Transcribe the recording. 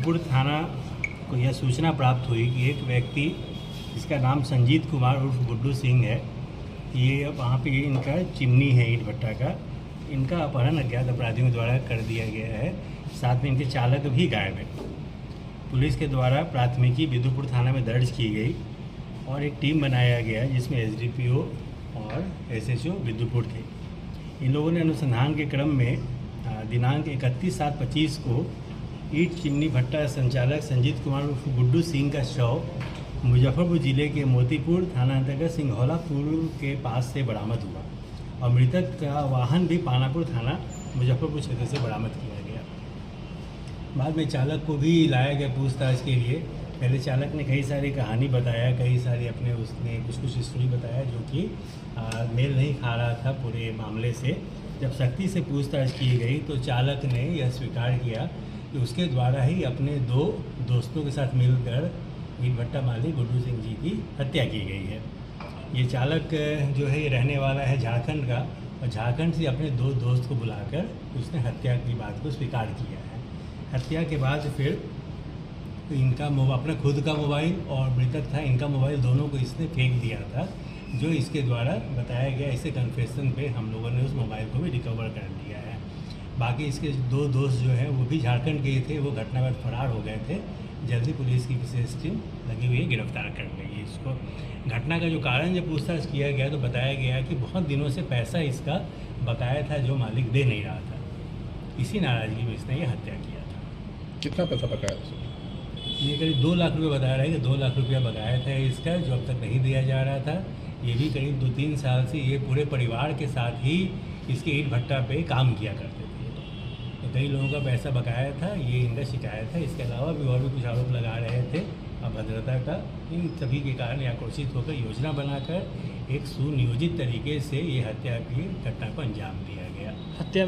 विदुपुर थाना को यह सूचना प्राप्त हुई कि एक व्यक्ति जिसका नाम संजीत कुमार उर्फ गुड्डू सिंह है, ये वहाँ पे इनका चिमनी है ईंट भट्टा का, इनका अपहरण अज्ञात अपराधियों द्वारा कर दिया गया है। साथ में इनके चालक भी गायब है। पुलिस के द्वारा प्राथमिकी विदुपुर थाना में दर्ज की गई और एक टीम बनाया गया जिसमें एसडीपीओ और एसएचओ विदुपुर थे। इन लोगों ने अनुसंधान के क्रम में दिनांक 31/7/25 को ईंट चिमनी भट्टा संचालक संजीत कुमार उर्फ गुड्डू सिंह का शव मुजफ्फरपुर जिले के मोतीपुर थाना अंतर्गत सिंघौला पुल के पास से बरामद हुआ और मृतक का वाहन भी पानापुर थाना मुजफ्फरपुर क्षेत्र से बरामद किया गया। बाद में चालक को भी लाया गया पूछताछ के लिए। पहले चालक ने कई सारी कहानी बताया, कई सारी अपने उसने कुछ स्टोरी बताया जो कि मेल नहीं खा रहा था पूरे मामले से। जब सख्ती से पूछताछ की गई तो चालक ने यह स्वीकार किया कि उसके द्वारा ही अपने 2 दोस्तों के साथ मिलकर ईंट भट्टा मालिक गुड्डू सिंह जी की हत्या की गई है। ये चालक जो है ये रहने वाला है झारखंड का और झारखंड से अपने 2 दोस्त को बुलाकर उसने हत्या की बात को स्वीकार किया है। हत्या के बाद फिर इनका अपना खुद का मोबाइल और मृतक था इनका मोबाइल दोनों को इसने फेंक दिया था, जो इसके द्वारा बताया गया। इसे कन्फेशन पे हम लोगों ने उस मोबाइल को भी रिकवर कर लिया है। बाकी इसके 2 दोस्त जो हैं वो भी झारखंड के ही थे, वो घटना बाद फरार हो गए थे। जल्दी पुलिस की विशेष टीम लगी हुई है, गिरफ्तार कर लेगी इसको। घटना का जो कारण जब पूछताछ किया गया तो बताया गया कि बहुत दिनों से पैसा इसका बकाया था जो मालिक दे नहीं रहा था। इसी नाराज़गी में इसने ये हत्या किया था। कितना पैसा बकाया था? ये करीब 2 लाख रुपये बता रहा है कि 2 लाख रुपया बकाया था इसका, जो अब तक नहीं दिया जा रहा था। ये भी करीब 2-3 साल से ये पूरे परिवार के साथ ही इसके ईंट भट्टा पे काम किया करते थे। तो कई लोगों का पैसा बकाया था, ये इनका शिकायत है। इसके अलावा भी और भी कुछ आरोप लगा रहे थे अभद्रता का। इन सभी के कारण आक्रोशित होकर योजना बनाकर एक सुनियोजित तरीके से ये हत्या की घटना को अंजाम दिया गया। हत्या